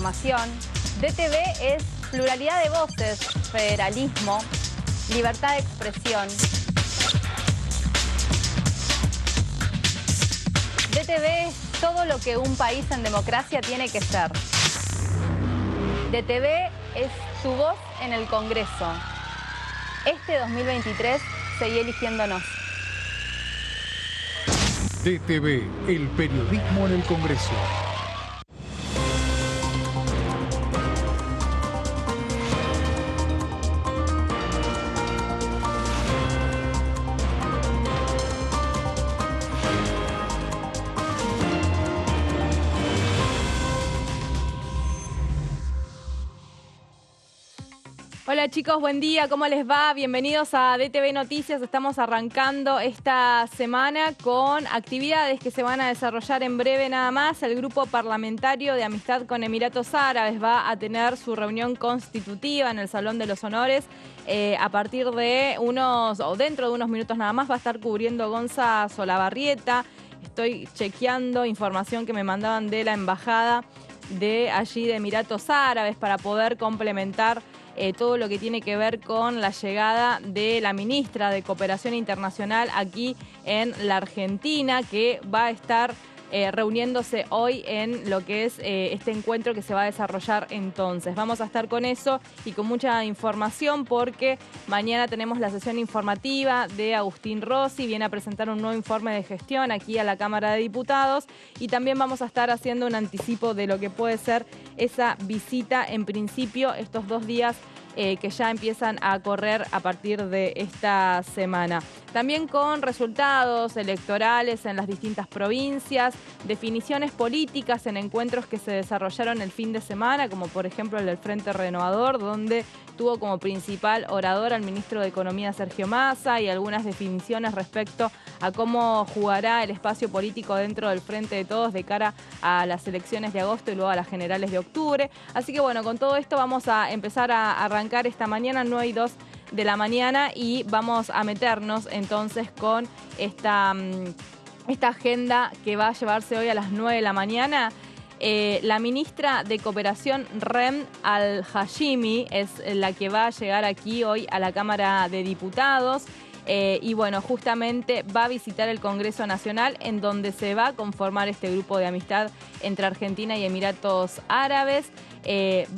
información. DTV es pluralidad de voces, federalismo, libertad de expresión. DTV es todo lo que un país en democracia tiene que ser. DTV es tu voz en el Congreso. Este 2023 seguí eligiéndonos. DTV, el periodismo en el Congreso. Hola chicos, buen día, ¿cómo les va? Bienvenidos a DTV Noticias. Estamos arrancando esta semana con actividades que se van a desarrollar en breve nada más. El Grupo Parlamentario de Amistad con Emiratos Árabes va a tener su reunión constitutiva en el Salón de los Honores. A partir de dentro de unos minutos nada más va a estar cubriendo Gonza Solabarrieta. Estoy chequeando información que me mandaban de la embajada de allí de Emiratos Árabes para poder complementar todo lo que tiene que ver con la llegada de la ministra de Cooperación Internacional aquí en la Argentina, que va a estar reuniéndose hoy en lo que es este encuentro que se va a desarrollar entonces. Vamos a estar con eso y con mucha información porque mañana tenemos la sesión informativa de Agustín Rossi, viene a presentar un nuevo informe de gestión aquí a la Cámara de Diputados y también vamos a estar haciendo un anticipo de lo que puede ser esa visita en principio estos 2 días que ya empiezan a correr a partir de esta semana. También con resultados electorales en las distintas provincias, definiciones políticas en encuentros que se desarrollaron el fin de semana, como por ejemplo el del Frente Renovador, donde tuvo como principal orador al ministro de Economía Sergio Massa y algunas definiciones respecto a cómo jugará el espacio político dentro del Frente de Todos de cara a las elecciones de agosto y luego a las generales de octubre. Así que bueno, con todo esto vamos a empezar a arrancar esta mañana, 9:02 de la mañana, y vamos a meternos entonces con esta agenda que va a llevarse hoy a las 9 de la mañana. La ministra de Cooperación, Rem Al-Hashimi, es la que va a llegar aquí hoy a la Cámara de Diputados. Y bueno, justamente va a visitar el Congreso Nacional, en donde se va a conformar este grupo de amistad entre Argentina y Emiratos Árabes.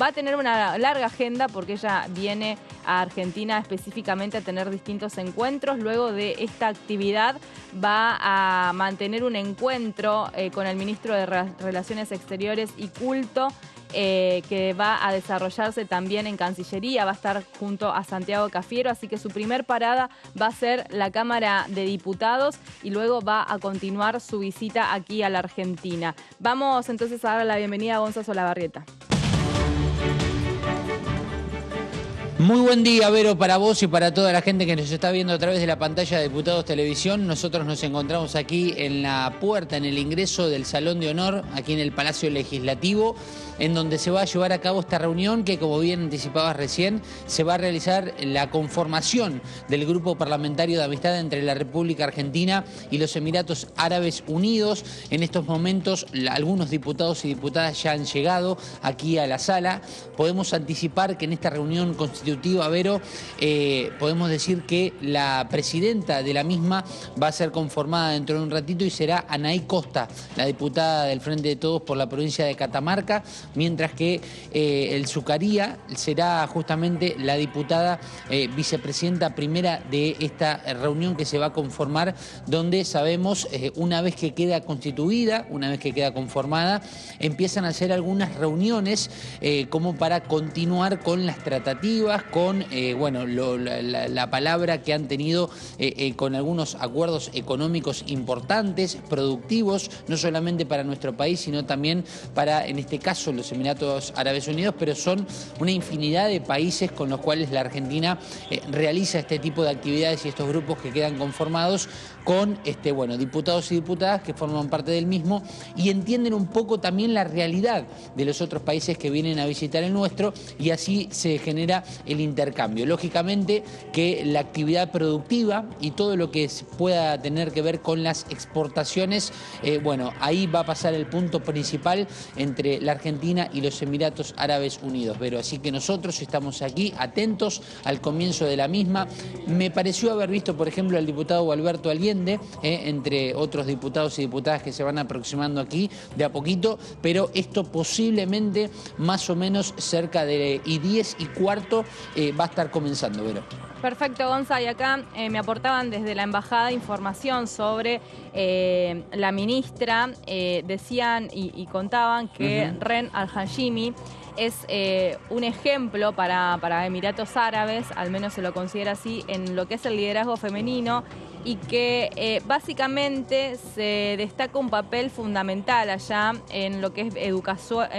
Va a tener una larga agenda porque ella viene a Argentina específicamente a tener distintos encuentros. Luego de esta actividad va a mantener un encuentro con el ministro de Relaciones Exteriores y Culto, que va a desarrollarse también en Cancillería, va a estar junto a Santiago Cafiero, así que su primer parada va a ser la Cámara de Diputados y luego va a continuar su visita aquí a la Argentina. Vamos entonces a dar la bienvenida a Gonza Solabarrieta. Muy buen día, Vero, para vos y para toda la gente que nos está viendo a través de la pantalla de Diputados Televisión. Nosotros nos encontramos aquí en la puerta, en el ingreso del Salón de Honor, aquí en el Palacio Legislativo, en donde se va a llevar a cabo esta reunión que, como bien anticipabas recién, se va a realizar la conformación del Grupo Parlamentario de Amistad entre la República Argentina y los Emiratos Árabes Unidos. En estos momentos, algunos diputados y diputadas ya han llegado aquí a la sala. Podemos anticipar que en esta reunión constitutiva, Vero, podemos decir que la presidenta de la misma va a ser conformada dentro de un ratito y será Anaí Costa, la diputada del Frente de Todos por la provincia de Catamarca, mientras que el Zucaría será justamente la diputada vicepresidenta primera de esta reunión que se va a conformar, donde sabemos, una vez que queda constituida, una vez que queda conformada, empiezan a hacer algunas reuniones como para continuar con las tratativas, con la palabra que han tenido con algunos acuerdos económicos importantes, productivos, no solamente para nuestro país, sino también para, en este caso, los Emiratos Árabes Unidos, pero son una infinidad de países con los cuales la Argentina realiza este tipo de actividades y estos grupos que quedan conformados con diputados y diputadas que forman parte del mismo y entienden un poco también la realidad de los otros países que vienen a visitar el nuestro, y así se genera el intercambio. Lógicamente que la actividad productiva y todo lo que pueda tener que ver con las exportaciones, bueno, ahí va a pasar el punto principal entre la Argentina y los Emiratos Árabes Unidos. Pero así que nosotros estamos aquí atentos al comienzo de la misma. Me pareció haber visto, por ejemplo, al diputado Alberto Allende, entre otros diputados y diputadas que se van aproximando aquí de a poquito, pero esto posiblemente más o menos cerca de 10:15 va a estar comenzando, Vero. Perfecto, Gonza, y acá me aportaban desde la embajada información sobre la ministra, decían y contaban que Ren Al-Hashimi es un ejemplo para Emiratos Árabes, al menos se lo considera así, en lo que es el liderazgo femenino, y que básicamente se destaca un papel fundamental allá en lo que es educación,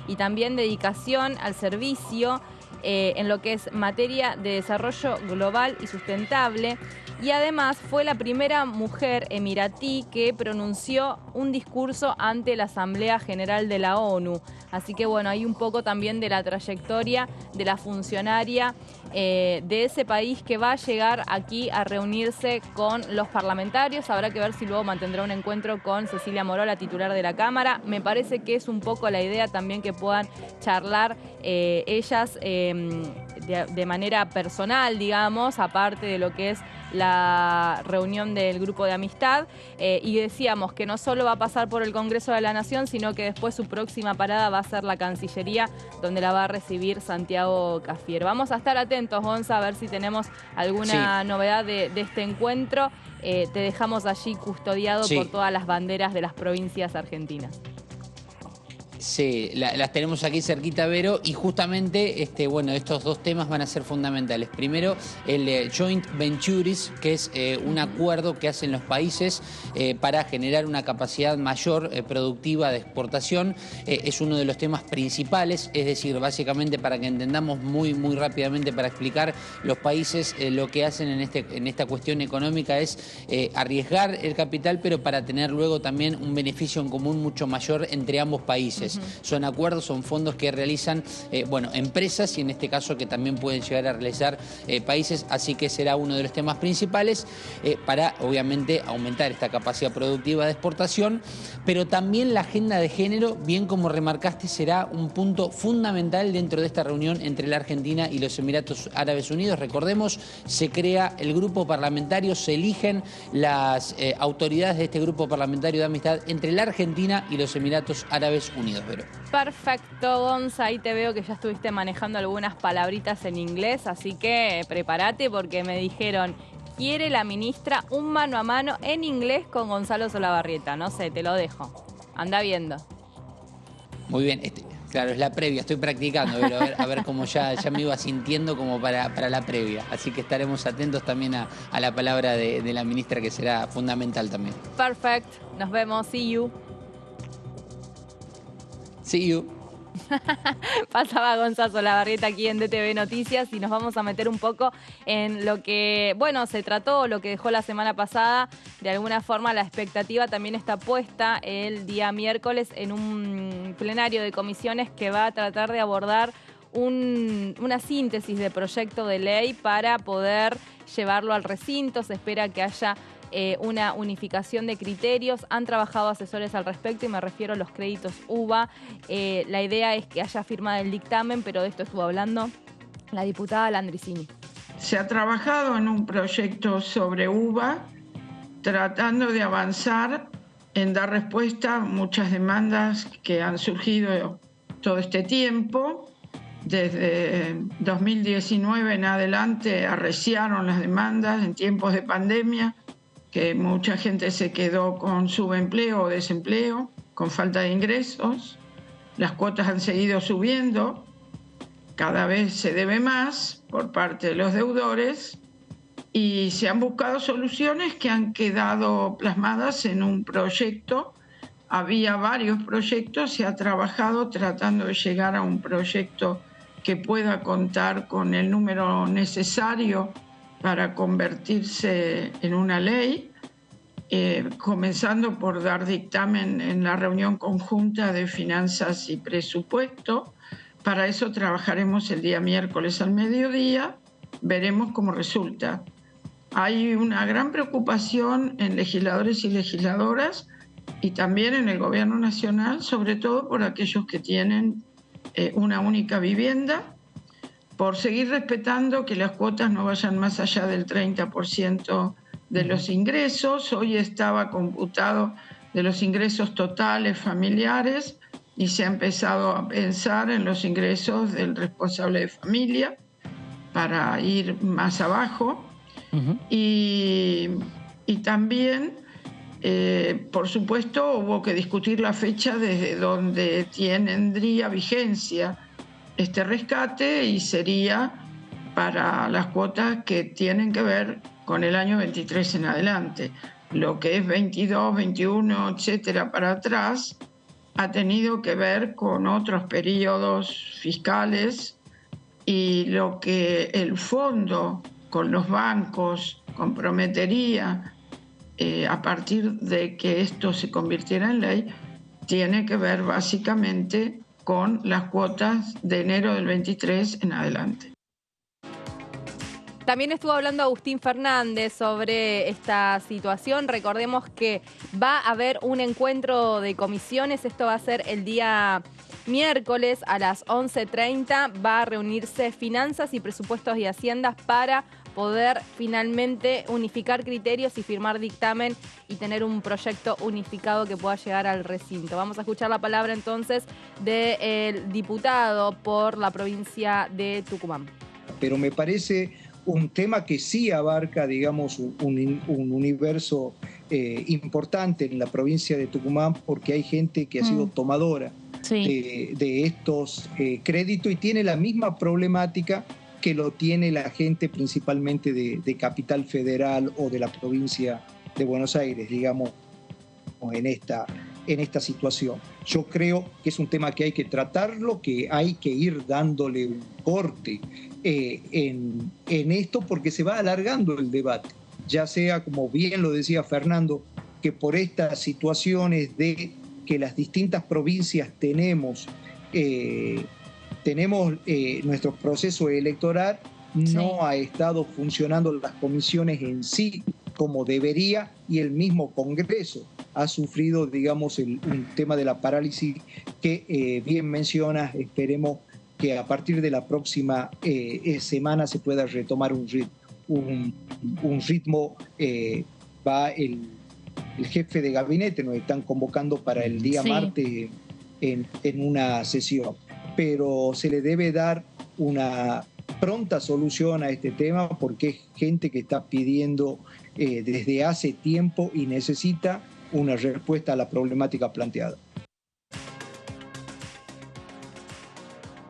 y también dedicación al servicio, en lo que es materia de desarrollo global y sustentable. Y además fue la primera mujer emiratí que pronunció un discurso ante la Asamblea General de la ONU. Así que bueno, hay un poco también de la trayectoria de la funcionaria de ese país que va a llegar aquí a reunirse con los parlamentarios. Habrá que ver si luego mantendrá un encuentro con Cecilia Moró, la titular de la Cámara. Me parece que es un poco la idea también que puedan charlar ellas de manera personal, digamos, aparte de lo que es la reunión del grupo de amistad, y decíamos que no solo va a pasar por el Congreso de la Nación, sino que después su próxima parada va a ser la Cancillería, donde la va a recibir Santiago Cafiero. Vamos a estar atentos, Gonza, a ver si tenemos alguna novedad de este encuentro. Te dejamos allí custodiado por todas las banderas de las provincias argentinas. Sí, las tenemos aquí cerquita, Vero, y justamente bueno, estos dos temas van a ser fundamentales. Primero, el Joint Ventures, que es un acuerdo que hacen los países para generar una capacidad mayor productiva de exportación. Es uno de los temas principales, es decir, básicamente para que entendamos muy rápidamente, para explicar, los países lo que hacen en esta cuestión económica es arriesgar el capital, pero para tener luego también un beneficio en común mucho mayor entre ambos países. Son acuerdos, son fondos que realizan empresas, y en este caso que también pueden llegar a realizar países, así que será uno de los temas principales para obviamente aumentar esta capacidad productiva de exportación, pero también la agenda de género, bien como remarcaste, será un punto fundamental dentro de esta reunión entre la Argentina y los Emiratos Árabes Unidos. Recordemos, se crea el grupo parlamentario, se eligen las autoridades de este grupo parlamentario de amistad entre la Argentina y los Emiratos Árabes Unidos. Vero. Perfecto, Gonza, ahí te veo que ya estuviste manejando algunas palabritas en inglés, así que prepárate porque me dijeron, quiere la ministra un mano a mano en inglés con Gonzalo Solabarrieta. No sé, te lo dejo. Anda viendo. Muy bien, claro, es la previa, estoy practicando, pero a ver cómo ya me iba sintiendo como para la previa. Así que estaremos atentos también a la palabra de la ministra, que será fundamental también. Perfect, nos vemos, see you. See you. Pasaba Gonzalo Solabarrieta aquí en DTV Noticias, y nos vamos a meter un poco en lo que, se trató, lo que dejó la semana pasada. De alguna forma la expectativa también está puesta el día miércoles en un plenario de comisiones que va a tratar de abordar una síntesis de proyecto de ley para poder llevarlo al recinto. Se espera que haya una unificación de criterios. Han trabajado asesores al respecto y me refiero a los créditos UVA. La idea es que haya firma del dictamen, pero de esto estuvo hablando la diputada Landricini. Se ha trabajado en un proyecto sobre UVA, tratando de avanzar en dar respuesta a muchas demandas que han surgido todo este tiempo. Desde 2019 en adelante arreciaron las demandas en tiempos de pandemia, que mucha gente se quedó con subempleo o desempleo, con falta de ingresos. Las cuotas han seguido subiendo, cada vez se debe más por parte de los deudores, y se han buscado soluciones que han quedado plasmadas en un proyecto. Había varios proyectos, se ha trabajado tratando de llegar a un proyecto que pueda contar con el número necesario para convertirse en una ley, comenzando por dar dictamen en la reunión conjunta de Finanzas y Presupuesto, Para eso trabajaremos el día miércoles al mediodía, veremos cómo resulta. Hay una gran preocupación en legisladores y legisladoras y también en el gobierno nacional, sobre todo por aquellos que tienen una única vivienda, por seguir respetando que las cuotas no vayan más allá del 30% de los ingresos. Hoy estaba computado de los ingresos totales familiares y se ha empezado a pensar en los ingresos del responsable de familia para ir más abajo. Y también, por supuesto, hubo que discutir la fecha desde donde tendría vigencia este rescate y sería para las cuotas que tienen que ver con el año 23 en adelante. Lo que es 22, 21, etcétera, para atrás, ha tenido que ver con otros periodos fiscales y lo que el fondo con los bancos comprometería a partir de que esto se convirtiera en ley, tiene que ver básicamente con las cuotas de enero del 23 en adelante. También estuvo hablando Agustín Fernández sobre esta situación. Recordemos que va a haber un encuentro de comisiones. Esto va a ser el día miércoles a las 11:30. Va a reunirse Finanzas y Presupuestos y Haciendas para poder finalmente unificar criterios y firmar dictamen y tener un proyecto unificado que pueda llegar al recinto. Vamos a escuchar la palabra entonces del diputado por la provincia de Tucumán. Pero me parece un tema que sí abarca, digamos, un universo importante en la provincia de Tucumán, porque hay gente que ha sido tomadora de estos créditos y tiene la misma problemática que lo tiene la gente principalmente de Capital Federal o de la provincia de Buenos Aires, digamos, en esta situación. Yo creo que es un tema que hay que tratarlo, que hay que ir dándole un corte en esto, porque se va alargando el debate, ya sea, como bien lo decía Fernando, que por estas situaciones de que las distintas provincias tenemos nuestro proceso electoral, no ha estado funcionando las comisiones en sí como debería, y el mismo Congreso ha sufrido, digamos, un tema de la parálisis que bien mencionas. Esperemos que a partir de la próxima semana se pueda retomar un ritmo. Va el jefe de gabinete, nos están convocando para el día martes en una sesión, pero se le debe dar una pronta solución a este tema, porque es gente que está pidiendo desde hace tiempo y necesita una respuesta a la problemática planteada.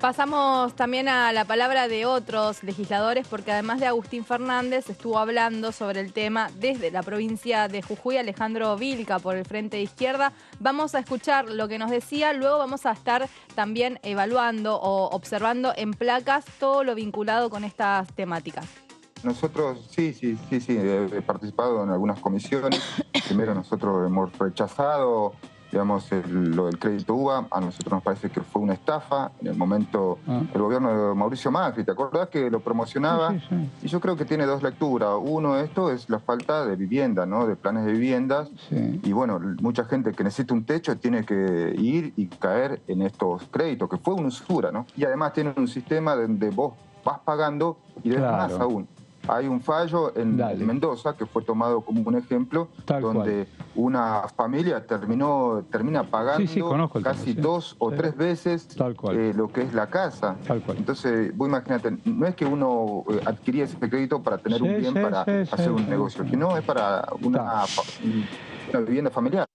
Pasamos también a la palabra de otros legisladores, porque además de Agustín Fernández estuvo hablando sobre el tema desde la provincia de Jujuy Alejandro Vilca por el Frente de Izquierda. Vamos a escuchar lo que nos decía, luego vamos a estar también evaluando o observando en placas todo lo vinculado con estas temáticas. Nosotros sí, he participado en algunas comisiones. Primero nosotros hemos rechazado, digamos, lo del crédito UBA. A nosotros nos parece que fue una estafa. En el momento, el gobierno de Mauricio Macri, ¿te acordás que lo promocionaba? Sí. Y yo creo que tiene dos lecturas. Uno, esto es la falta de vivienda, ¿no? De planes de viviendas. Sí. Y bueno, mucha gente que necesita un techo tiene que ir y caer en estos créditos, que fue una usura, ¿no? Y además tienen un sistema donde vos vas pagando y debes más aún. Hay un fallo en Mendoza que fue tomado como un ejemplo, donde una familia termina pagando casi 2 o 3 veces lo que es la casa. Entonces, vos imagínate, no es que uno adquiría ese crédito para tener un bien para hacer un negocio, sino es para una vivienda familiar.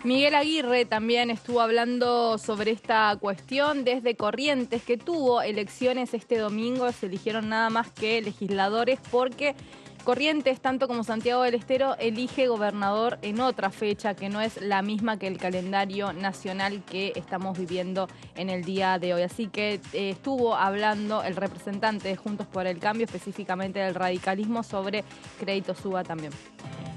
Miguel Aguirre también estuvo hablando sobre esta cuestión desde Corrientes, que tuvo elecciones este domingo. Se eligieron nada más que legisladores porque Corrientes, tanto como Santiago del Estero, elige gobernador en otra fecha que no es la misma que el calendario nacional que estamos viviendo en el día de hoy. Así que estuvo hablando el representante de Juntos por el Cambio, específicamente del radicalismo, sobre crédito UBA también.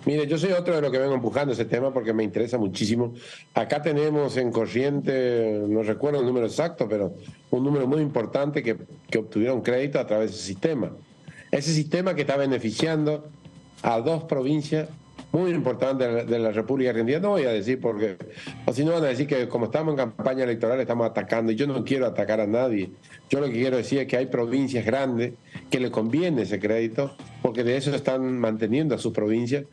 Mire, yo soy otro de los que vengo empujando ese tema porque me interesa muchísimo. Acá tenemos en Corriente, no recuerdo el número exacto, pero un número muy importante que obtuvieron crédito a través de ese sistema. Ese sistema que está beneficiando a 2 provincias muy importantes de la República Argentina. No voy a decir porque, o si no van a decir que como estamos en campaña electoral estamos atacando, y yo no quiero atacar a nadie. Yo lo que quiero decir es que hay provincias grandes que le conviene ese crédito, porque de eso están manteniendo a sus provincias,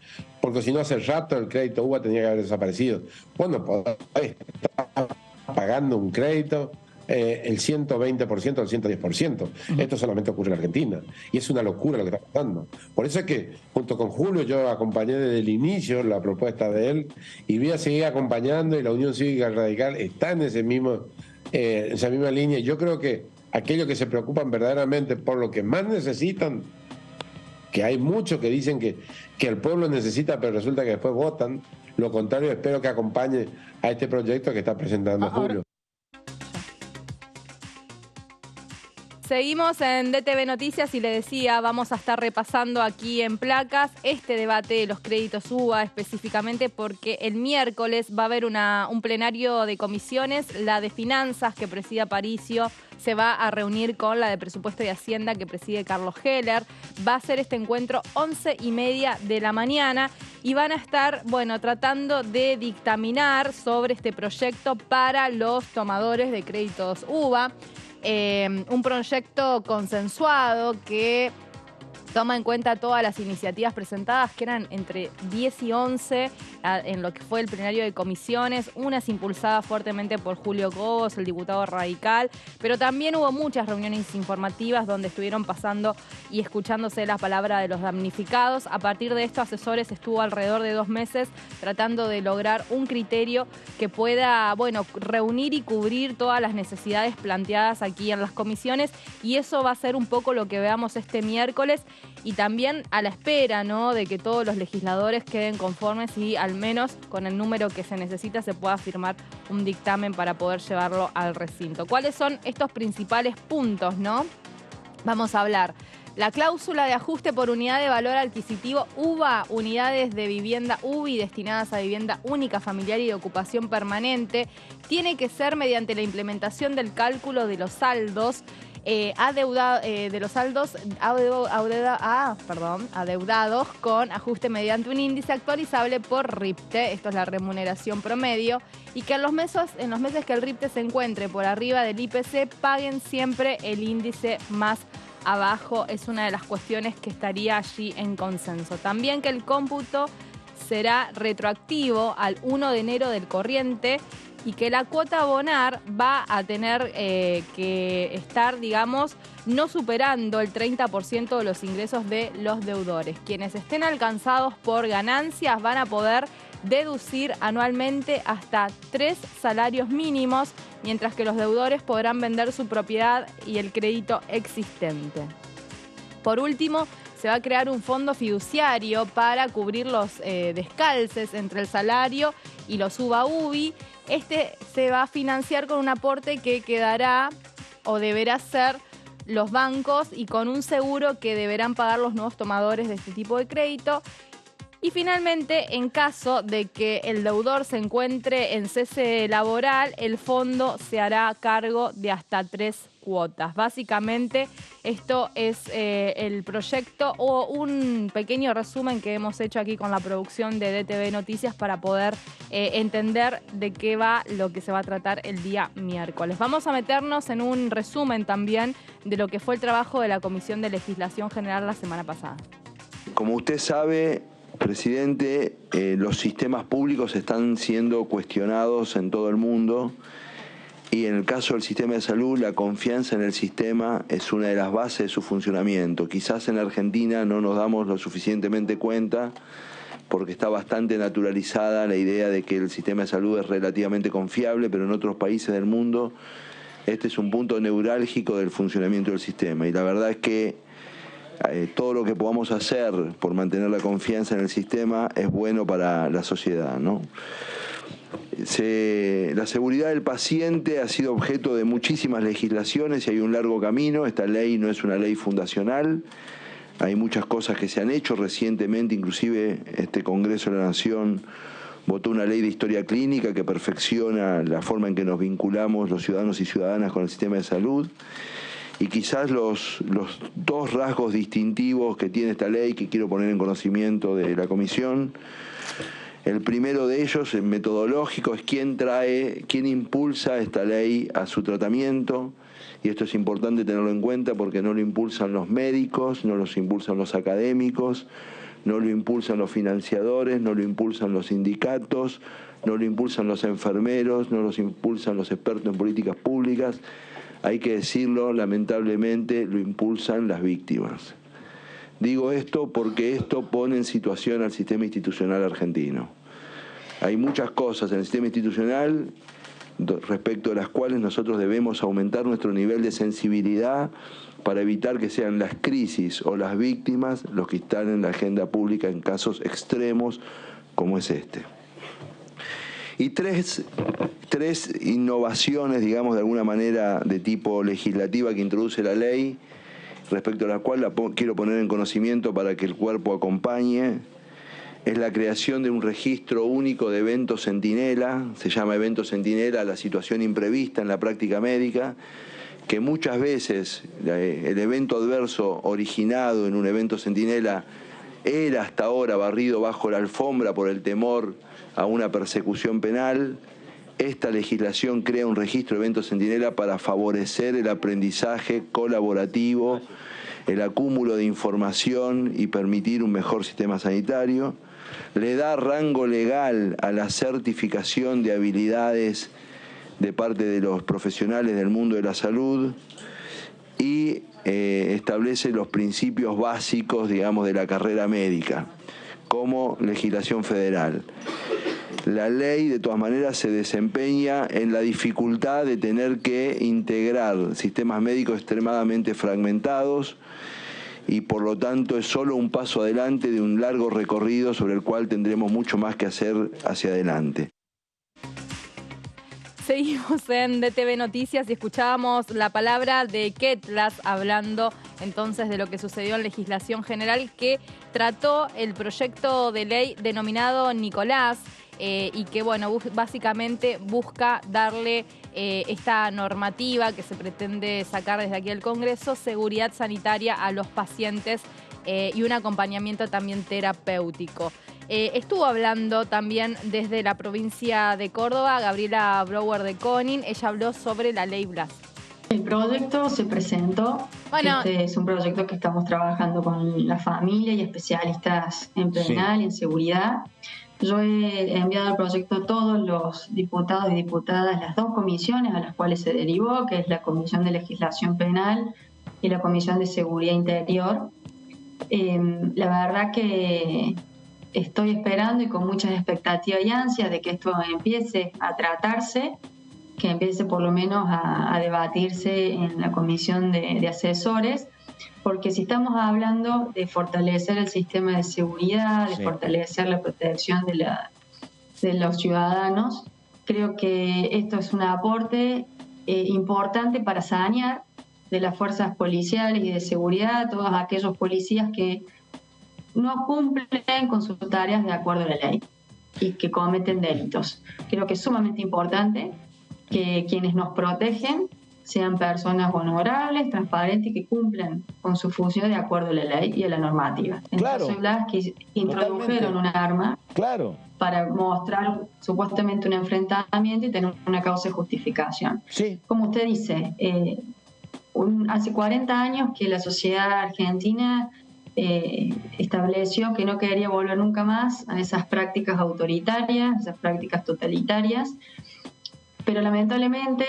porque si no hace rato el crédito UBA tenía que haber desaparecido. Bueno, pues está pagando un crédito el 120% o el 110%. Esto solamente ocurre en Argentina y es una locura lo que está pasando. Por eso es que junto con Julio yo acompañé desde el inicio la propuesta de él y voy a seguir acompañando, y la Unión Cívica Radical está en esa misma línea. Yo creo que aquellos que se preocupan verdaderamente por lo que más necesitan, que hay muchos que dicen que el pueblo necesita, pero resulta que después votan lo contrario, espero que acompañe a este proyecto que está presentando Julio. Seguimos en DTV Noticias y le decía, vamos a estar repasando aquí en Placas este debate de los créditos UBA específicamente porque el miércoles va a haber un plenario de comisiones, la de Finanzas que preside Aparicio se va a reunir con la de Presupuesto y Hacienda que preside Carlos Heller. Va a ser este encuentro 11:30 de la mañana y van a estar, bueno, tratando de dictaminar sobre este proyecto para los tomadores de créditos UBA. Un proyecto consensuado que toma en cuenta todas las iniciativas presentadas, que eran entre 10 y 11 en lo que fue el plenario de comisiones, unas impulsadas fuertemente por Julio Cobos, el diputado radical, pero también hubo muchas reuniones informativas donde estuvieron pasando y escuchándose la palabra de los damnificados. A partir de esto, Asesores estuvo alrededor de 2 meses tratando de lograr un criterio que pueda, bueno, reunir y cubrir todas las necesidades planteadas aquí en las comisiones, y eso va a ser un poco lo que veamos este miércoles. Y también a la espera, ¿no?, de que todos los legisladores queden conformes y al menos con el número que se necesita se pueda firmar un dictamen para poder llevarlo al recinto. ¿Cuáles son estos principales puntos, no? Vamos a hablar. La cláusula de ajuste por unidad de valor adquisitivo UVA, unidades de vivienda UBI destinadas a vivienda única, familiar y de ocupación permanente, tiene que ser mediante la implementación del cálculo de los saldos adeudados con ajuste mediante un índice actualizable por RIPTE, esto es la remuneración promedio, y que en los meses que el RIPTE se encuentre por arriba del IPC paguen siempre el índice más abajo. Es una de las cuestiones que estaría allí en consenso. También que el cómputo será retroactivo al 1 de enero del corriente y que la cuota a abonar va a tener que estar, digamos, no superando el 30% de los ingresos de los deudores. Quienes estén alcanzados por ganancias van a poder deducir anualmente hasta 3 salarios mínimos, mientras que los deudores podrán vender su propiedad y el crédito existente. Por último, se va a crear un fondo fiduciario para cubrir los descalces entre el salario y los UBA-UBI. Este se va a financiar con un aporte que quedará o deberá ser los bancos y con un seguro que deberán pagar los nuevos tomadores de este tipo de crédito. Y finalmente, en caso de que el deudor se encuentre en cese laboral, el fondo se hará cargo de hasta 3 cuotas. Básicamente, esto es el proyecto o un pequeño resumen que hemos hecho aquí con la producción de DTV Noticias para poder entender de qué va lo que se va a tratar el día miércoles. Vamos a meternos en un resumen también de lo que fue el trabajo de la Comisión de Legislación General la semana pasada. Como usted sabe, presidente, los sistemas públicos están siendo cuestionados en todo el mundo y en el caso del sistema de salud la confianza en el sistema es una de las bases de su funcionamiento. Quizás en Argentina no nos damos lo suficientemente cuenta porque está bastante naturalizada la idea de que el sistema de salud es relativamente confiable, pero en otros países del mundo este es un punto neurálgico del funcionamiento del sistema y la verdad es que todo lo que podamos hacer por mantener la confianza en el sistema es bueno para la sociedad, ¿no? La seguridad del paciente ha sido objeto de muchísimas legislaciones y hay un largo camino. Esta ley no es una ley fundacional. Hay muchas cosas que se han hecho recientemente, inclusive este Congreso de la Nación votó una ley de historia clínica que perfecciona la forma en que nos vinculamos los ciudadanos y ciudadanas con el sistema de salud. Y quizás los dos rasgos distintivos que tiene esta ley que quiero poner en conocimiento de la Comisión. El primero de ellos, el metodológico, es quién impulsa esta ley a su tratamiento. Y esto es importante tenerlo en cuenta porque no lo impulsan los médicos, no lo impulsan los académicos, no lo impulsan los financiadores, no lo impulsan los sindicatos, no lo impulsan los enfermeros, no los impulsan los expertos en políticas públicas. Hay que decirlo, lamentablemente lo impulsan las víctimas. Digo esto porque esto pone en situación al sistema institucional argentino. Hay muchas cosas en el sistema institucional respecto de las cuales nosotros debemos aumentar nuestro nivel de sensibilidad para evitar que sean las crisis o las víctimas los que están en la agenda pública en casos extremos como es este. Y tres innovaciones, digamos, de alguna manera de tipo legislativa que introduce la ley, respecto a la cual quiero poner en conocimiento para que el cuerpo acompañe, es la creación de un registro único de eventos centinela, se llama evento centinela la situación imprevista en la práctica médica, que muchas veces el evento adverso originado en un evento centinela era hasta ahora barrido bajo la alfombra por el temor a una persecución penal. Esta legislación crea un registro de eventos centinela para favorecer el aprendizaje colaborativo, el acúmulo de información y permitir un mejor sistema sanitario. Le da rango legal a la certificación de habilidades de parte de los profesionales del mundo de la salud y establece los principios básicos, digamos, de la carrera médica como legislación federal. La ley, de todas maneras, se desempeña en la dificultad de tener que integrar sistemas médicos extremadamente fragmentados y, por lo tanto, es solo un paso adelante de un largo recorrido sobre el cual tendremos mucho más que hacer hacia adelante. Seguimos en DTV Noticias y escuchábamos la palabra de Ketlas hablando entonces de lo que sucedió en legislación general que trató el proyecto de ley denominado Nicolás y que, bueno, básicamente busca darle esta normativa que se pretende sacar desde aquí del Congreso, seguridad sanitaria a los pacientes y un acompañamiento también terapéutico. Estuvo hablando también desde la provincia de Córdoba Gabriela Brouwer de Conin. Ella habló sobre la ley Blas. El proyecto se presentó. Bueno, este es un proyecto que estamos trabajando con la familia y especialistas en penal y en seguridad. Yo he enviado el proyecto a todos los diputados y diputadas, las dos comisiones a las cuales se derivó, que es la Comisión de Legislación Penal y la Comisión de Seguridad Interior. La verdad que estoy esperando y con muchas expectativas y ansias de que esto empiece a tratarse, que empiece por lo menos a debatirse en la comisión de asesores, porque si estamos hablando de fortalecer el sistema de seguridad, de fortalecer la protección de los ciudadanos, creo que esto es un aporte importante para sanear de las fuerzas policiales y de seguridad a todos aquellos policías que no cumplen con sus tareas de acuerdo a la ley y que cometen delitos. Creo que es sumamente importante que quienes nos protegen sean personas honorables, transparentes y que cumplan con su función de acuerdo a la ley y a la normativa. En el caso de Blas, que introdujeron un arma para mostrar supuestamente un enfrentamiento y tener una causa de justificación. Como usted dice, hace 40 años que la sociedad argentina estableció que no quería volver nunca más a esas prácticas autoritarias, esas prácticas totalitarias, pero lamentablemente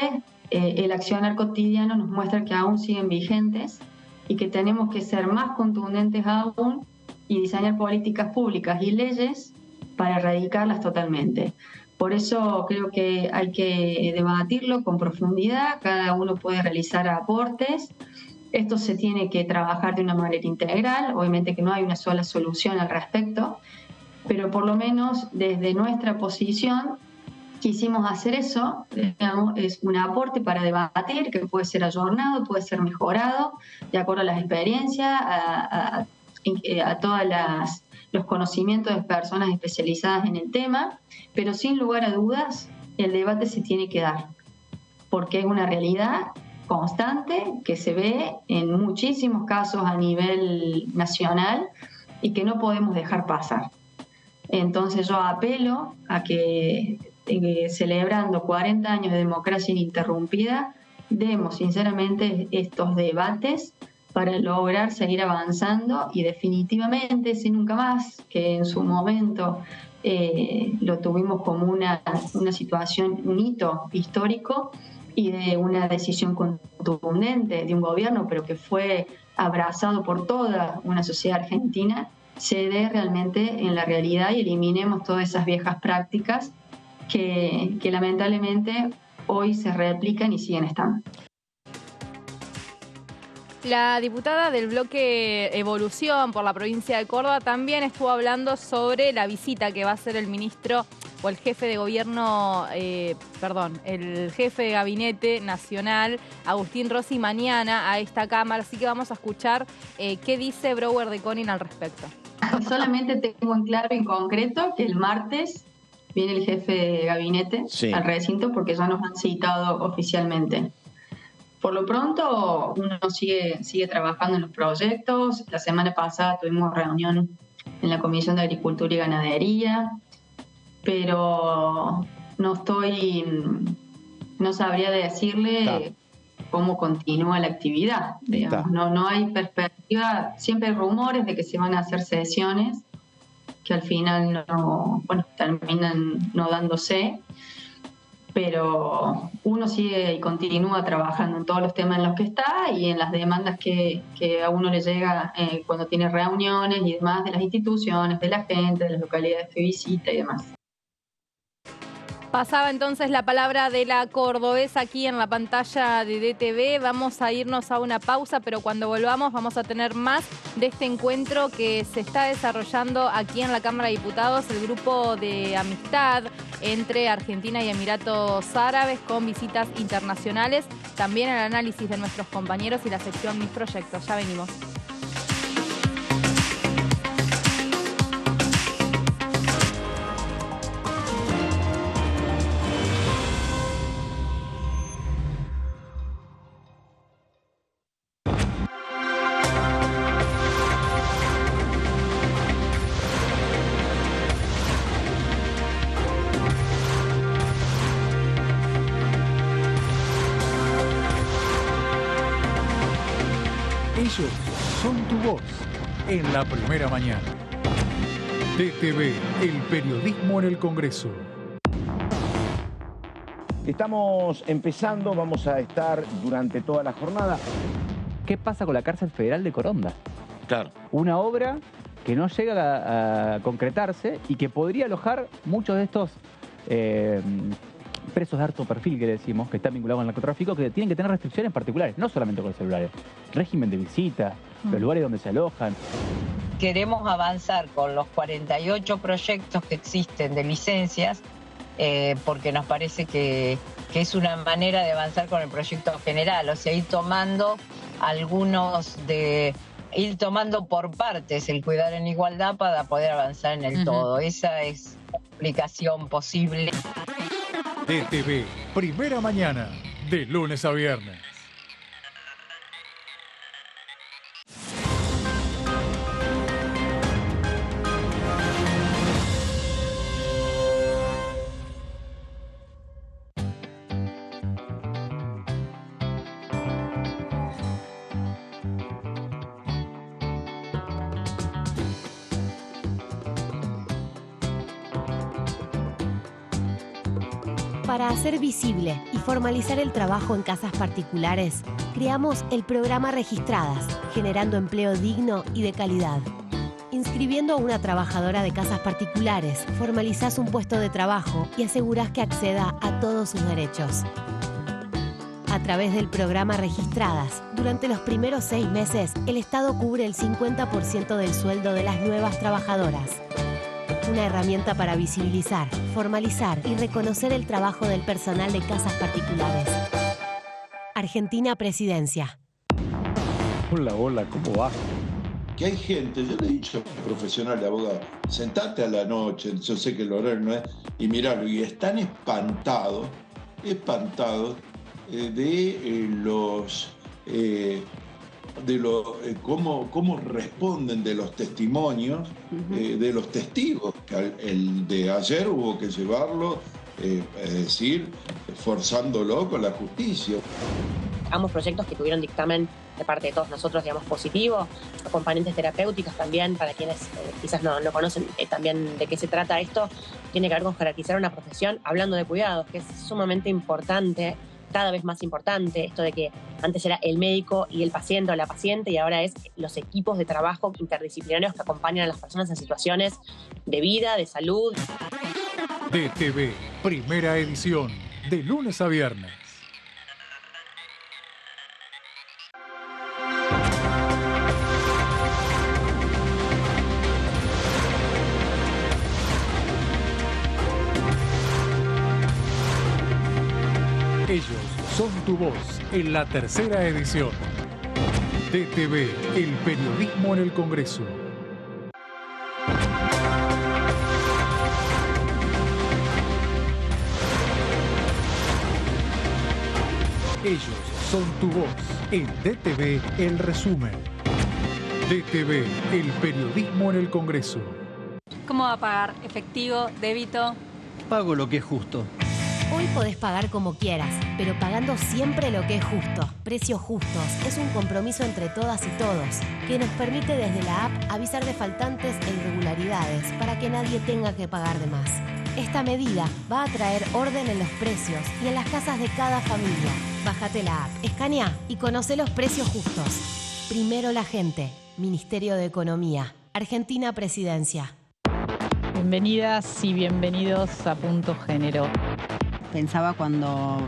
el accionar cotidiano nos muestra que aún siguen vigentes y que tenemos que ser más contundentes aún y diseñar políticas públicas y leyes para erradicarlas totalmente. Por eso creo que hay que debatirlo con profundidad, cada uno puede realizar aportes. Esto se tiene que trabajar de una manera integral, obviamente que no hay una sola solución al respecto, pero por lo menos desde nuestra posición quisimos hacer eso, digamos, es un aporte para debatir que puede ser ayornado, puede ser mejorado, de acuerdo a las experiencias, a a todos los conocimientos de personas especializadas en el tema, pero sin lugar a dudas el debate se tiene que dar, porque es una realidad constante que se ve en muchísimos casos a nivel nacional y que no podemos dejar pasar. Entonces yo apelo a que celebrando 40 años de democracia ininterrumpida, demos sinceramente estos debates para lograr seguir avanzando y definitivamente ese nunca más, que en su momento lo tuvimos como una situación, un hito histórico y de una decisión contundente de un gobierno, pero que fue abrazado por toda una sociedad argentina, se dé realmente en la realidad y eliminemos todas esas viejas prácticas que lamentablemente hoy se replican y siguen estando. La diputada del bloque Evolución por la provincia de Córdoba también estuvo hablando sobre la visita que va a hacer el ministro o el jefe de gobierno, el jefe de gabinete nacional, Agustín Rossi, mañana a esta Cámara. Así que vamos a escuchar qué dice Brouwer de Konin al respecto. Solamente tengo en claro y en concreto que el martes viene el jefe de gabinete al recinto porque ya nos han citado oficialmente. Por lo pronto uno sigue trabajando en los proyectos. La semana pasada tuvimos reunión en la Comisión de Agricultura y Ganadería, pero no sabría decirle cómo continúa la actividad. Digamos. No hay perspectiva, siempre hay rumores de que se van a hacer sesiones que al final terminan no dándose, pero uno sigue y continúa trabajando en todos los temas en los que está y en las demandas que a uno le llega cuando tiene reuniones y demás de las instituciones, de la gente, de las localidades que visita y demás. Pasaba entonces la palabra de la cordobesa aquí en la pantalla de DTV. Vamos a irnos a una pausa, pero cuando volvamos vamos a tener más de este encuentro que se está desarrollando aquí en la Cámara de Diputados, el grupo de amistad entre Argentina y Emiratos Árabes con visitas internacionales. También el análisis de nuestros compañeros y la sección Mis Proyectos. Ya venimos. Ellos son tu voz en la primera mañana. DTV, el periodismo en el Congreso. Estamos empezando, vamos a estar durante toda la jornada. ¿Qué pasa con la cárcel federal de Coronda? Claro. Una obra que no llega a concretarse y que podría alojar muchos de estos presos de alto perfil que le decimos, que están vinculados al narcotráfico, que tienen que tener restricciones particulares, no solamente con los celulares, régimen de visita, los lugares donde se alojan. Queremos avanzar con los 48 proyectos que existen de licencias, porque nos parece que es una manera de avanzar con el proyecto general, o sea, ir tomando por partes el cuidar en igualdad para poder avanzar en el todo. Esa es la aplicación posible. DTV, primera mañana, de lunes a viernes. Para hacer visible y formalizar el trabajo en casas particulares, creamos el programa Registradas, generando empleo digno y de calidad. Inscribiendo a una trabajadora de casas particulares, formalizás un puesto de trabajo y asegurás que acceda a todos sus derechos. A través del programa Registradas, durante los primeros 6 meses, el Estado cubre el 50% del sueldo de las nuevas trabajadoras. Una herramienta para visibilizar, formalizar y reconocer el trabajo del personal de casas particulares. Argentina Presidencia. Hola, ¿cómo va? que hay gente, yo le he dicho profesional de abogado, sentate a la noche, yo sé que el horario no es, y mirarlo, y están espantados cómo responden de los testimonios de los testigos. El de ayer hubo que llevarlo, es decir, forzándolo con la justicia. Ambos proyectos que tuvieron dictamen de parte de todos nosotros, digamos, positivo, acompañantes terapéuticas también, para quienes quizás no conocen también de qué se trata esto, tiene que ver con jerarquizar una profesión, hablando de cuidados, que es sumamente importante, cada vez más importante, esto de que antes era el médico y el paciente o la paciente, y ahora es los equipos de trabajo interdisciplinarios que acompañan a las personas en situaciones de vida, de salud. DTV, primera edición, de lunes a viernes. Ellos son tu voz en la tercera edición. DTV, el periodismo en el Congreso. Ellos son tu voz en DTV, el resumen. DTV, el periodismo en el Congreso. ¿Cómo va a pagar? ¿Efectivo? ¿Débito? Pago lo que es justo. Hoy podés pagar como quieras, pero pagando siempre lo que es justo. Precios Justos es un compromiso entre todas y todos que nos permite desde la app avisar de faltantes e irregularidades para que nadie tenga que pagar de más. Esta medida va a traer orden en los precios y en las casas de cada familia. Bájate la app, escanea y conoce los precios justos. Primero la gente. Ministerio de Economía. Argentina Presidencia. Bienvenidas y bienvenidos a Punto Género. Pensaba cuando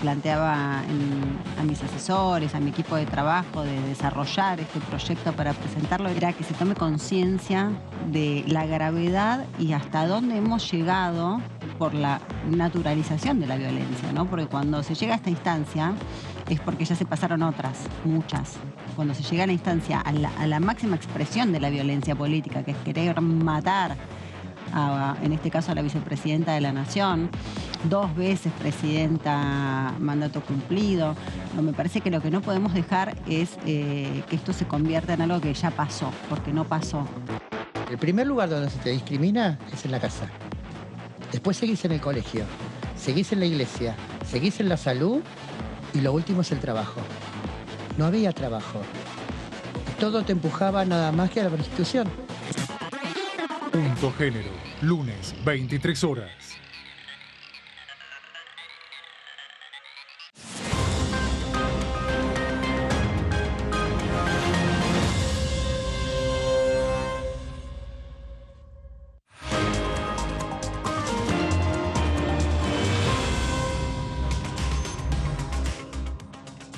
planteaba a mis asesores, a mi equipo de trabajo, de desarrollar este proyecto para presentarlo, era que se tome conciencia de la gravedad y hasta dónde hemos llegado por la naturalización de la violencia, ¿no? Porque cuando se llega a esta instancia es porque ya se pasaron otras, muchas. Cuando se llega a la instancia, a la máxima expresión de la violencia política, que es querer matar en este caso a la vicepresidenta de la Nación, 2 veces presidenta, mandato cumplido. No, me parece que lo que no podemos dejar es que esto se convierta en algo que ya pasó, porque no pasó. El primer lugar donde se te discrimina es en la casa. Después seguís en el colegio, seguís en la iglesia, seguís en la salud y lo último es el trabajo. No había trabajo. Todo te empujaba nada más que a la prostitución. Punto Género, lunes, 23 horas.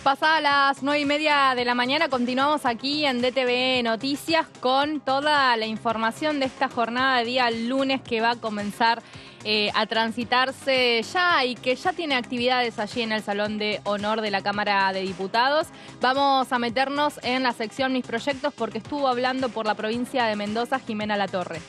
Pasadas las 9:30 de la mañana, continuamos aquí en DTV Noticias con toda la información de esta jornada de día lunes que va a comenzar a transitarse ya y que ya tiene actividades allí en el Salón de Honor de la Cámara de Diputados. Vamos a meternos en la sección Mis Proyectos porque estuvo hablando por la provincia de Mendoza Jimena Latorre.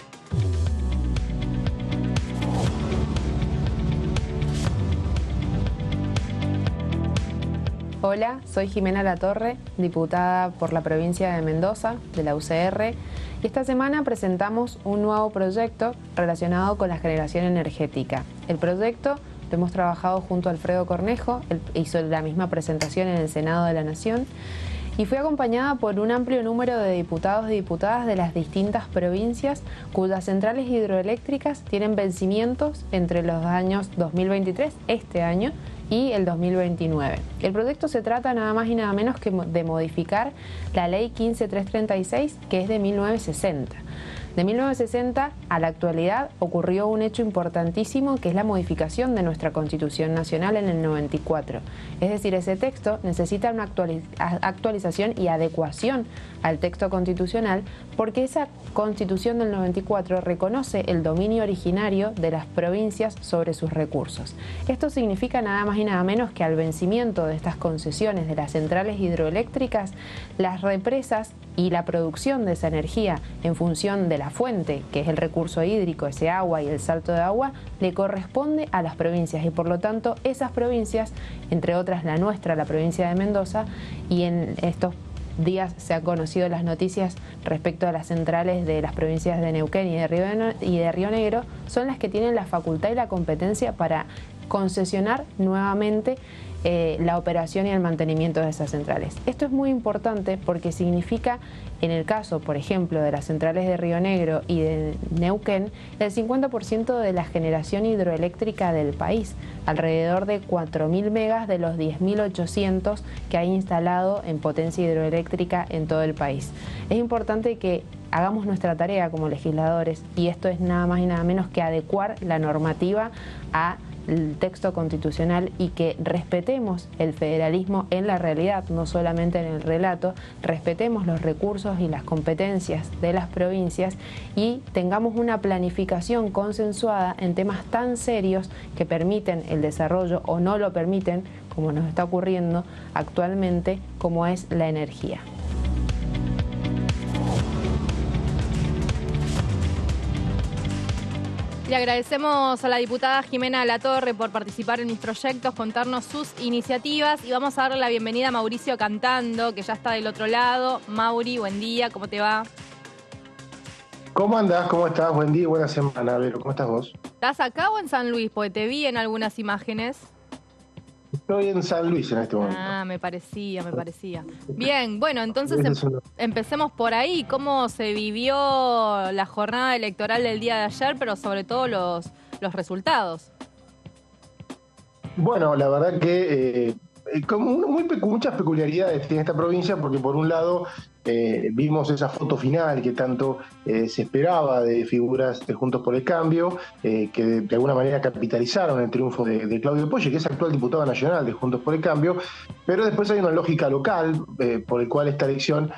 Hola, soy Jimena Latorre, diputada por la provincia de Mendoza, de la UCR, y esta semana presentamos un nuevo proyecto relacionado con la generación energética. El proyecto lo hemos trabajado junto a Alfredo Cornejo, él hizo la misma presentación en el Senado de la Nación, y fue acompañada por un amplio número de diputados y diputadas de las distintas provincias cuyas centrales hidroeléctricas tienen vencimientos entre los años 2023, este año, y el 2029. El proyecto se trata nada más y nada menos que de modificar la ley 15336, que es de 1960. De 1960 a la actualidad ocurrió un hecho importantísimo, que es la modificación de nuestra Constitución Nacional en el 94. Es decir, ese texto necesita una actualización y adecuación al texto constitucional, porque esa Constitución del 94 reconoce el dominio originario de las provincias sobre sus recursos. Esto significa nada más y nada menos que al vencimiento de estas concesiones de las centrales hidroeléctricas, las represas y la producción de esa energía en función de la fuente, que es el recurso hídrico, ese agua y el salto de agua, le corresponde a las provincias, y por lo tanto esas provincias, entre otras la nuestra, la provincia de Mendoza, y en estos días se han conocido las noticias respecto a las centrales de las provincias de Neuquén y de Río Negro, son las que tienen la facultad y la competencia para concesionar nuevamente la operación y el mantenimiento de esas centrales. Esto es muy importante porque significa, en el caso, por ejemplo, de las centrales de Río Negro y de Neuquén, el 50% de la generación hidroeléctrica del país, alrededor de 4.000 megas de los 10.800 que hay instalado en potencia hidroeléctrica en todo el país. Es importante que hagamos nuestra tarea como legisladores, y esto es nada más y nada menos que adecuar la normativa al texto constitucional, y que respetemos el federalismo en la realidad, no solamente en el relato, respetemos los recursos y las competencias de las provincias y tengamos una planificación consensuada en temas tan serios que permiten el desarrollo o no lo permiten, como nos está ocurriendo actualmente, como es la energía. Le agradecemos a la diputada Jimena Latorre por participar en mis proyectos, contarnos sus iniciativas, y vamos a darle la bienvenida a Mauricio Cantando, que ya está del otro lado. Mauri, buen día, ¿cómo te va? ¿Cómo andás? ¿Cómo estás? Buen día y buena semana, Vero. ¿Cómo estás vos? ¿Estás acá o en San Luis? Porque te vi en algunas imágenes. Estoy en San Luis en este momento. Ah, me parecía. Bien, bueno, entonces empecemos por ahí. ¿Cómo se vivió la jornada electoral del día de ayer, pero sobre todo los resultados? Bueno, la verdad que con muchas peculiaridades tiene esta provincia, porque por un lado vimos esa foto final que tanto se esperaba de figuras de Juntos por el Cambio, que de alguna manera capitalizaron el triunfo de Claudio Poggi, que es actual diputado nacional de Juntos por el Cambio, pero después hay una lógica local por el cual esta elección,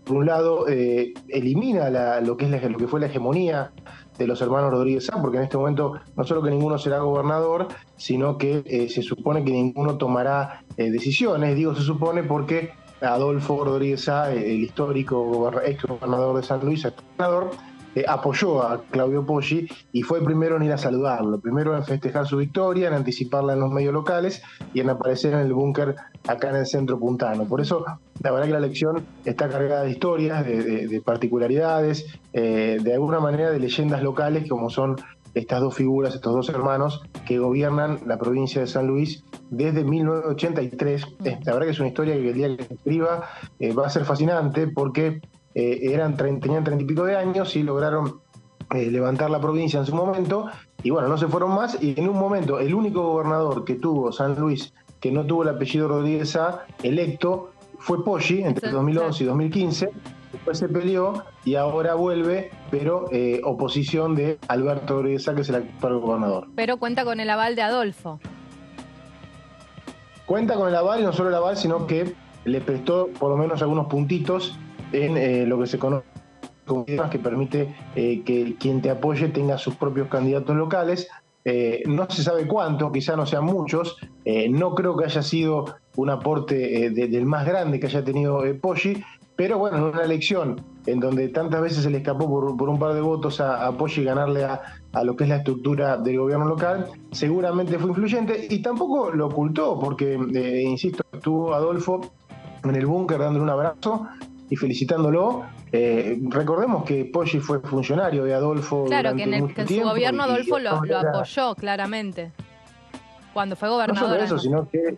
por un lado, elimina lo que fue la hegemonía de los hermanos Rodríguez Sá, porque en este momento no solo que ninguno será gobernador, sino que se supone que ninguno tomará decisiones. Digo se supone porque Adolfo Rodríguez Sá, el histórico ex gobernador de San Luis, apoyó a Claudio Poggi y fue el primero en ir a saludarlo, primero en festejar su victoria, en anticiparla en los medios locales y en aparecer en el búnker acá en el centro puntano. Por eso, la verdad que la elección está cargada de historias, de particularidades, de alguna manera de leyendas locales, como son estas dos figuras, estos dos hermanos que gobiernan la provincia de San Luis desde 1983. La verdad que es una historia que el día que se escriba va a ser fascinante, porque tenían 30 y pico de años y lograron levantar la provincia en su momento, y bueno, no se fueron más, y en un momento el único gobernador que tuvo San Luis que no tuvo el apellido Rodríguez Sá electo fue Poggi entre 2011 y 2015. Después se peleó y ahora vuelve, pero oposición de Alberto Rodríguez Sá, que es el actual gobernador. Pero cuenta con el aval de Adolfo. Cuenta con el aval, y no solo el aval, sino que le prestó por lo menos algunos puntitos en lo que se conoce como que permite que quien te apoye tenga sus propios candidatos locales. No se sabe cuántos, quizá no sean muchos. No creo que haya sido un aporte del más grande que haya tenido Poggi, pero bueno, en una elección en donde tantas veces se le escapó por un par de votos a Poggi ganarle a lo que es la estructura del gobierno local, seguramente fue influyente, y tampoco lo ocultó, porque, insisto, estuvo Adolfo en el búnker dándole un abrazo y felicitándolo. Recordemos que Poggi fue funcionario de Adolfo. Claro, que en su gobierno Adolfo lo apoyó claramente cuando fue gobernador. No solo eso, sino que,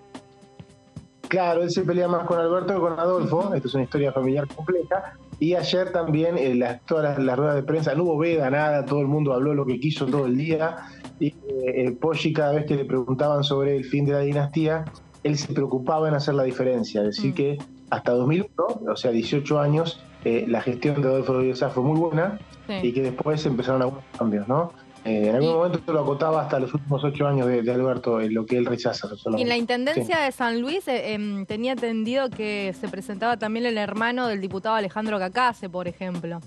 claro, él se pelea más con Alberto que con Adolfo. Esto es una historia familiar compleja. Y ayer también, todas las ruedas de prensa, no hubo veda, nada, todo el mundo habló lo que quiso todo el día. Y Poggi, cada vez que le preguntaban sobre el fin de la dinastía, él se preocupaba en hacer la diferencia, decir que hasta 2001, o sea, 18 años, la gestión de Adolfo Rodríguez Sá fue muy buena y que después empezaron algunos cambios, ¿no? En algún momento lo acotaba hasta los últimos 8 años de Alberto, lo que él rechaza. Y en la Intendencia de San Luis tenía entendido que se presentaba también el hermano del diputado Alejandro Cacase, por ejemplo.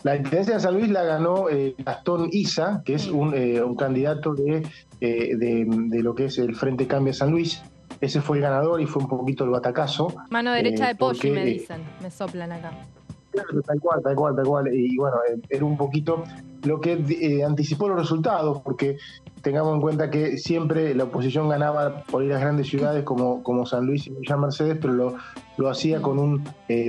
La Intendencia de San Luis la ganó Gastón Isa, que es un candidato de lo que es el Frente Cambia San Luis. Ese fue el ganador y fue un poquito el batacazo. Mano derecha de Poggi, me dicen, me soplan acá. Tal cual. Y bueno, era un poquito lo que anticipó los resultados, porque tengamos en cuenta que siempre la oposición ganaba por ir a las grandes ciudades como San Luis y Villa Mercedes, pero lo hacía con un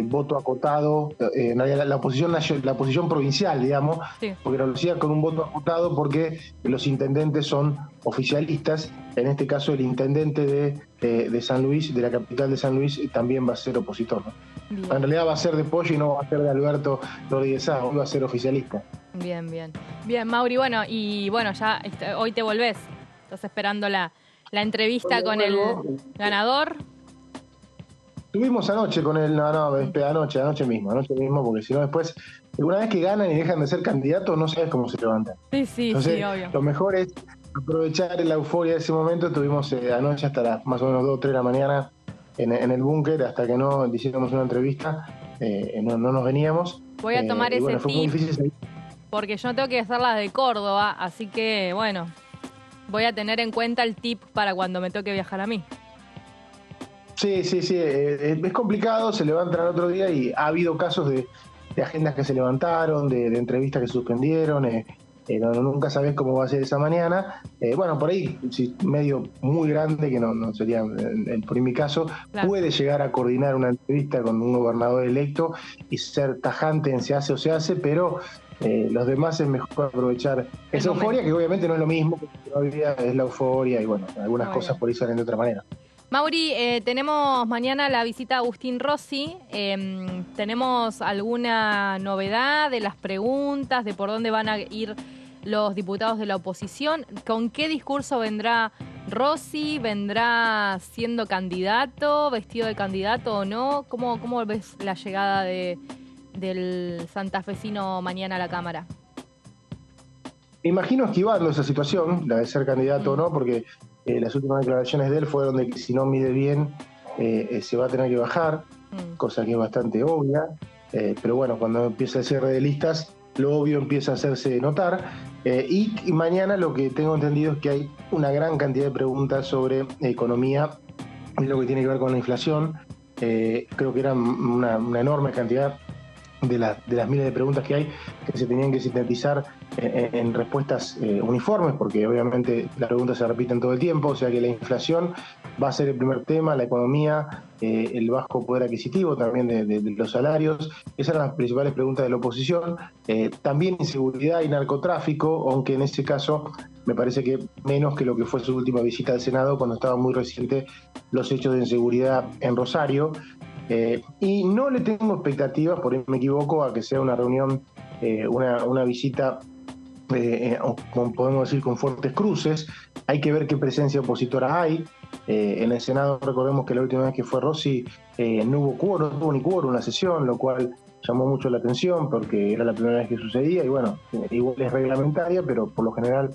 voto acotado, la oposición provincial, digamos, porque lo hacía con un voto acotado porque los intendentes son oficialistas. En este caso, el intendente de San Luis, de la capital de San Luis, también va a ser opositor, ¿no? En realidad va a ser de Poggi y no va a ser de Alberto Rodríguez Sá, va a ser oficialista. Bien, Mauri, ya hoy te volvés. Estás esperando la entrevista con el ganador. Tuvimos anoche con él, anoche mismo, porque si no después, una vez que ganan y dejan de ser candidatos, no sabes cómo se levantan. Sí, Entonces, obvio. Lo mejor es aprovechar la euforia de ese momento. Tuvimos anoche hasta las más o menos 2 o 3 de la mañana en el búnker, hasta que no hiciéramos una entrevista, no nos veníamos. Voy a tomar ese fue muy tip, difícil porque yo tengo que hacer las de Córdoba, así que, voy a tener en cuenta el tip para cuando me toque viajar a mí. Sí, es complicado, se levantan al otro día y ha habido casos de agendas que se levantaron, de entrevistas que se suspendieron, nunca sabés cómo va a ser esa mañana. Por ahí, medio muy grande, que no sería, por mi caso, puede llegar a coordinar una entrevista con un gobernador electo y ser tajante en se hace o se hace, pero los demás es mejor aprovechar esa euforia, que obviamente no es lo mismo, porque todavía es la euforia y algunas cosas por ahí salen de otra manera. Mauri, tenemos mañana la visita a Agustín Rossi. ¿Tenemos alguna novedad de las preguntas, de por dónde van a ir los diputados de la oposición? ¿Con qué discurso vendrá Rossi? ¿Vendrá siendo candidato, vestido de candidato o no? ¿Cómo ves la llegada del santafesino mañana a la Cámara? Me imagino esquivando esa situación, la de ser candidato o no, porque las últimas declaraciones de él fueron de que si no mide bien se va a tener que bajar, cosa que es bastante obvia, pero cuando empieza el cierre de listas, lo obvio empieza a hacerse notar, y mañana lo que tengo entendido es que hay una gran cantidad de preguntas sobre economía y lo que tiene que ver con la inflación. Creo que eran una enorme cantidad de las miles de preguntas que hay, que se tenían que sintetizar en respuestas uniformes, porque obviamente las preguntas se repiten todo el tiempo, o sea que la inflación va a ser el primer tema, la economía, el bajo poder adquisitivo también de los salarios. Esas eran las principales preguntas de la oposición. También inseguridad y narcotráfico, aunque en ese caso me parece que menos que lo que fue su última visita al Senado, cuando estaba muy reciente los hechos de inseguridad en Rosario. Y no le tengo expectativas, por ahí me equivoco, a que sea una reunión, una visita, podemos decir, con fuertes cruces. Hay que ver qué presencia opositora hay. En el Senado, recordemos que la última vez que fue Rossi no hubo quórum, no hubo ni quórum en la sesión, lo cual llamó mucho la atención porque era la primera vez que sucedía y igual es reglamentaria, pero por lo general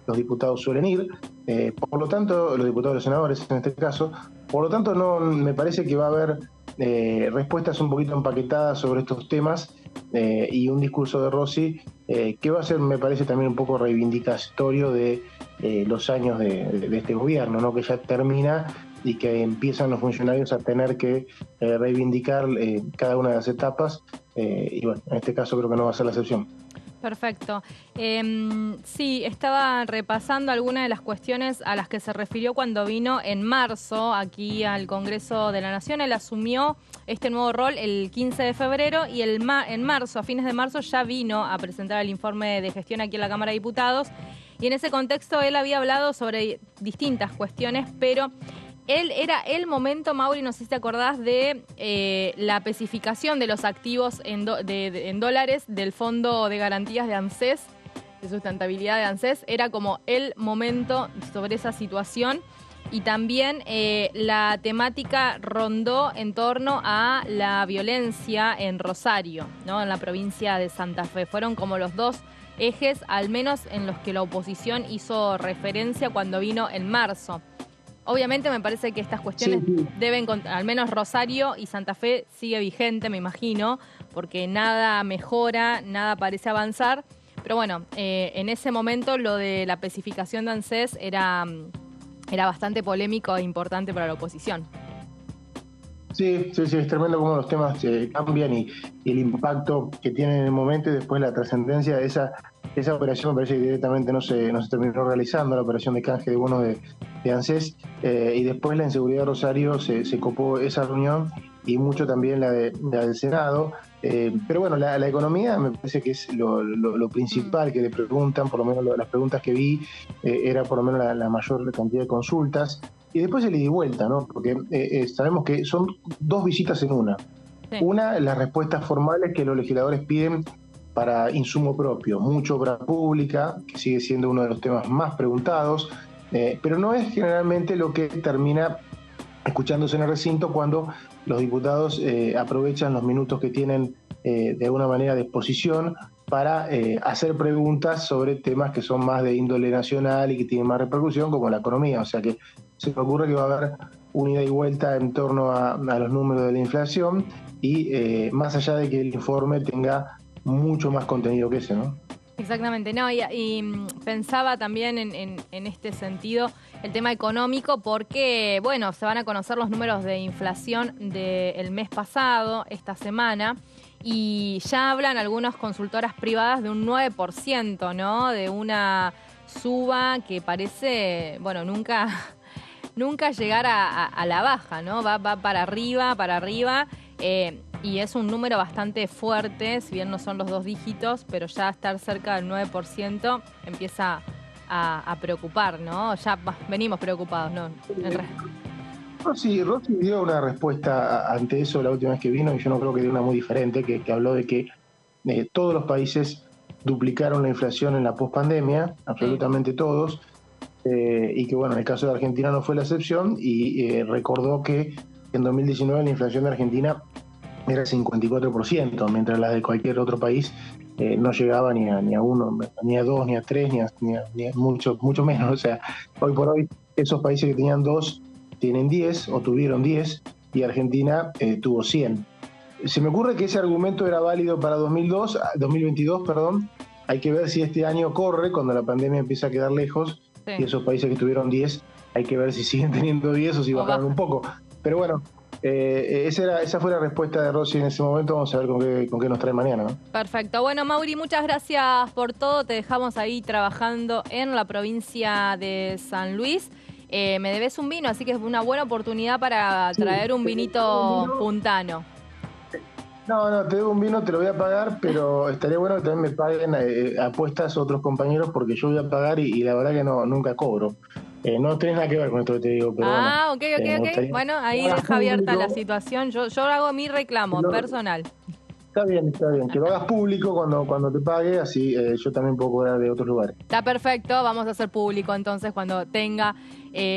los diputados suelen ir. Por lo tanto, los diputados y los senadores en este caso, por lo tanto no me parece que va a haber respuestas un poquito empaquetadas sobre estos temas y un discurso de Rossi que va a ser, me parece, también un poco reivindicatorio de los años de este gobierno, ¿no? Que ya termina y que empiezan los funcionarios a tener que reivindicar cada una de las etapas en este caso creo que no va a ser la excepción. Perfecto. Sí, estaba repasando algunas de las cuestiones a las que se refirió cuando vino en marzo aquí al Congreso de la Nación. Él asumió este nuevo rol el 15 de febrero y en marzo, a fines de marzo, ya vino a presentar el informe de gestión aquí en la Cámara de Diputados. Y en ese contexto él había hablado sobre distintas cuestiones, pero era el momento, Mauri, no sé si te acordás, de la especificación de los activos en dólares del Fondo de Garantías de ANSES, de sustentabilidad de ANSES. Era como el momento sobre esa situación. y también la temática rondó en torno a la violencia en Rosario, ¿no? En la provincia de Santa Fe. Fueron como los dos ejes, al menos en los que la oposición hizo referencia cuando vino en marzo. Obviamente me parece que estas cuestiones deben, al menos Rosario y Santa Fe sigue vigente, me imagino, porque nada mejora, nada parece avanzar. Pero bueno, en ese momento lo de la especificación de ANSES era bastante polémico e importante para la oposición. Sí, es tremendo cómo los temas cambian y el impacto que tienen en el momento y después la trascendencia de esa operación. Me parece que directamente no se terminó realizando, la operación de canje de bonos de ANSES, y después la inseguridad de Rosario se copó esa reunión y mucho también la del Senado. Pero bueno, la economía me parece que es lo principal que le preguntan, por lo menos las preguntas que vi, era por lo menos la mayor cantidad de consultas. Y después el ida y vuelta, ¿no? Porque sabemos que son dos visitas en una. Sí. Una, las respuestas formales que los legisladores piden para insumo propio, mucha obra pública, que sigue siendo uno de los temas más preguntados, pero no es generalmente lo que termina escuchándose en el recinto cuando los diputados aprovechan los minutos que tienen de alguna manera de exposición para hacer preguntas sobre temas que son más de índole nacional y que tienen más repercusión, como la economía. O sea que se me ocurre que va a haber una ida y vuelta en torno a los números de la inflación y más allá de que el informe tenga mucho más contenido que ese, ¿no? Exactamente, no, y pensaba también en este sentido el tema económico porque, bueno, se van a conocer los números de inflación del mes pasado, esta semana, y ya hablan algunas consultoras privadas de un 9%, ¿no? De una suba que parece, bueno, nunca llegar a la baja, ¿no? Va para arriba, y es un número bastante fuerte, si bien no son los 2 dígitos, pero ya estar cerca del 9% empieza a preocupar, ¿no? Ya venimos preocupados, ¿no? Rossi dio una respuesta ante eso la última vez que vino, y yo no creo que dio una muy diferente, que habló de que todos los países duplicaron la inflación en la pospandemia, absolutamente todos, y que bueno, en el caso de Argentina no fue la excepción, y recordó que en 2019 la inflación de Argentina era 54%, mientras la de cualquier otro país no llegaba ni a 1, ni a 2, ni a 3, ni a mucho menos. O sea, hoy por hoy esos países que tenían 2 tienen 10 o tuvieron 10 y Argentina tuvo 100. Se me ocurre que ese argumento era válido para 2022, perdón. Hay que ver si este año corre, cuando la pandemia empieza a quedar lejos, y esos países que tuvieron 10, hay que ver si siguen teniendo 10 o si bajaron un poco. Pero bueno, esa fue la respuesta de Rossi en ese momento. Vamos a ver con qué nos trae mañana, ¿no? Perfecto. Bueno, Mauri, muchas gracias por todo. Te dejamos ahí trabajando en la provincia de San Luis. Me debes un vino, así que es una buena oportunidad para traer un vinito puntano. No, te debo un vino, te lo voy a pagar, pero estaría bueno que también me paguen apuestas otros compañeros, porque yo voy a pagar y la verdad que nunca cobro. No tenés nada que ver con esto que te digo. Pero ok. Bueno, ahí deja abierta la situación. Yo hago mi reclamo personal. Está bien. Que lo hagas público cuando te pague, así yo también puedo cobrar de otros lugares. Está perfecto, vamos a hacer público entonces cuando tenga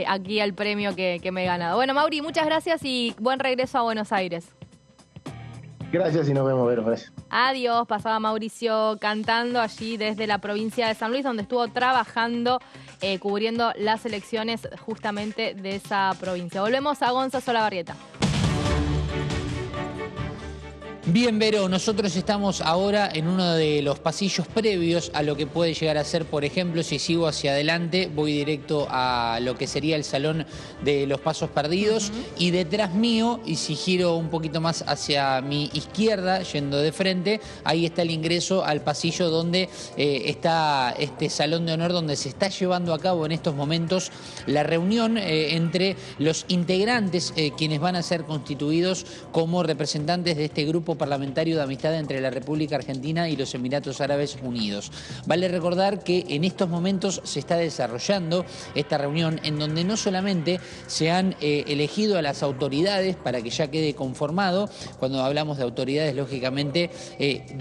aquí el premio que me he ganado. Bueno, Mauri, muchas gracias y buen regreso a Buenos Aires. Gracias y nos vemos, Vero. Gracias. Adiós. Pasaba Mauricio Cantando allí desde la provincia de San Luis, donde estuvo trabajando, cubriendo las elecciones justamente de esa provincia. Volvemos a Gonza Solabarrieta. Bien, Vero, nosotros estamos ahora en uno de los pasillos previos a lo que puede llegar a ser, por ejemplo, si sigo hacia adelante, voy directo a lo que sería el Salón de los Pasos Perdidos, y detrás mío, y si giro un poquito más hacia mi izquierda, yendo de frente, ahí está el ingreso al pasillo donde está este Salón de Honor, donde se está llevando a cabo en estos momentos la reunión entre los integrantes, quienes van a ser constituidos como representantes de este grupo Grupo Parlamentario de Amistad entre la República Argentina y los Emiratos Árabes Unidos. Vale recordar que en estos momentos se está desarrollando esta reunión en donde no solamente se han elegido a las autoridades para que ya quede conformado. Cuando hablamos de autoridades, lógicamente,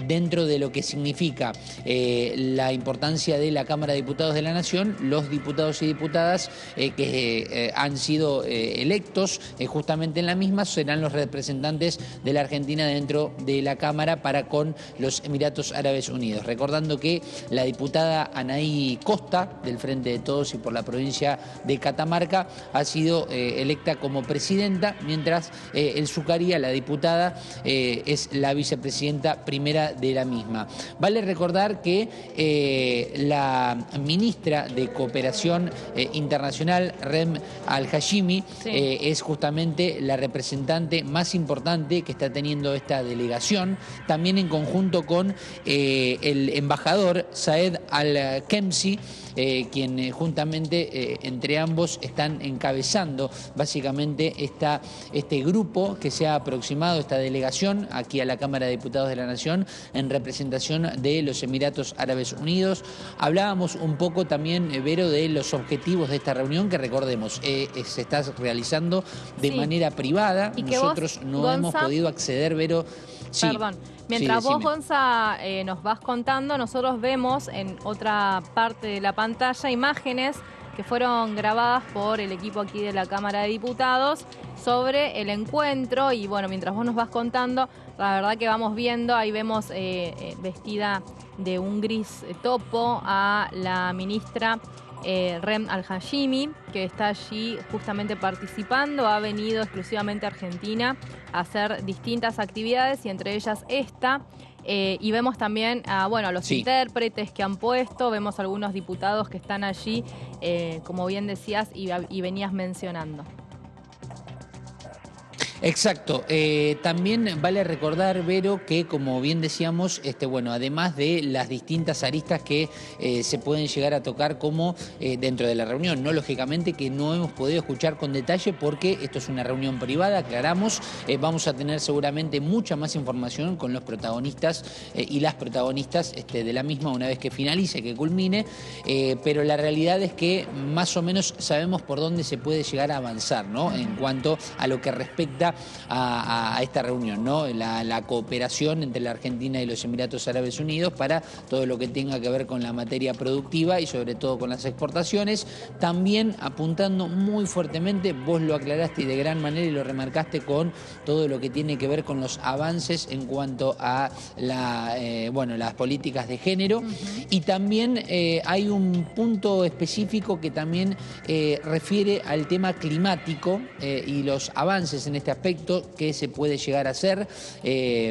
dentro de lo que significa la importancia de la Cámara de Diputados de la Nación, los diputados y diputadas que han sido electos justamente en la misma serán los representantes de la Argentina dentro de la Cámara para con los Emiratos Árabes Unidos. Recordando que la diputada Anaí Costa, del Frente de Todos y por la provincia de Catamarca, ha sido electa como presidenta, mientras el Zucaría, la diputada, es la vicepresidenta primera de la misma. Vale recordar que la ministra de Cooperación Internacional, Rem Al-Hashimi, es justamente la representante más importante que está teniendo esta delegación, también en conjunto con el embajador Saed Al-Kemsi, quien juntamente entre ambos están encabezando básicamente este grupo que se ha aproximado, esta delegación aquí a la Cámara de Diputados de la Nación en representación de los Emiratos Árabes Unidos. Hablábamos un poco también, Vero, de los objetivos de esta reunión, que recordemos, se está realizando de manera privada. Y nosotros vos, no Gonza, hemos podido acceder, Vero. Sí. Perdón. Mientras vos, Gonza, nos vas contando, nosotros vemos en otra parte de la pantalla imágenes que fueron grabadas por el equipo aquí de la Cámara de Diputados sobre el encuentro. Y bueno, mientras vos nos vas contando, la verdad que vamos viendo, ahí vemos vestida de un gris topo a la ministra Rem Al-Hashimi, que está allí justamente participando. Ha venido exclusivamente a Argentina a hacer distintas actividades y entre ellas esta. Y vemos también a los intérpretes que han puesto, vemos algunos diputados que están allí, como bien decías y venías mencionando. Exacto. También vale recordar, Vero, que como bien decíamos, además de las distintas aristas que se pueden llegar a tocar como dentro de la reunión, no lógicamente que no hemos podido escuchar con detalle porque esto es una reunión privada, aclaramos, vamos a tener seguramente mucha más información con los protagonistas y las protagonistas de la misma una vez que finalice, que culmine, pero la realidad es que más o menos sabemos por dónde se puede llegar a avanzar, ¿no? En cuanto a lo que respecta a esta reunión, ¿no? La cooperación entre la Argentina y los Emiratos Árabes Unidos para todo lo que tenga que ver con la materia productiva y sobre todo con las exportaciones, también apuntando muy fuertemente, vos lo aclaraste y de gran manera y lo remarcaste, con todo lo que tiene que ver con los avances en cuanto a las políticas de género. Y también hay un punto específico que también refiere al tema climático y los avances en este aspecto que se puede llegar a hacer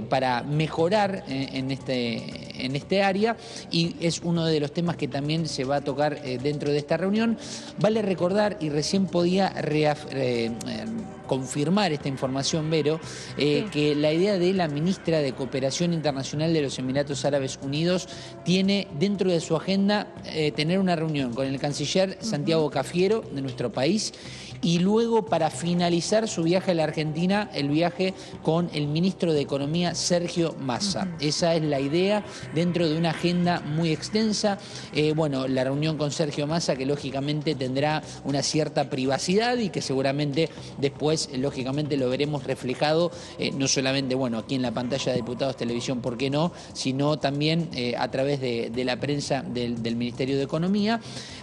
para mejorar en este área, y es uno de los temas que también se va a tocar dentro de esta reunión. Vale recordar, y recién podía confirmar esta información, Vero, que la idea de la ministra de Cooperación Internacional de los Emiratos Árabes Unidos tiene dentro de su agenda tener una reunión con el canciller Santiago Cafiero de nuestro país, y luego, para finalizar su viaje a la Argentina, el viaje con el ministro de Economía Sergio Massa. Esa es la idea dentro de una agenda muy extensa. La reunión con Sergio Massa, que lógicamente tendrá una cierta privacidad y que seguramente después lógicamente lo veremos reflejado no solamente aquí en la pantalla de Diputados Televisión, ¿por qué no?, sino también a través de la prensa del Ministerio de Economía,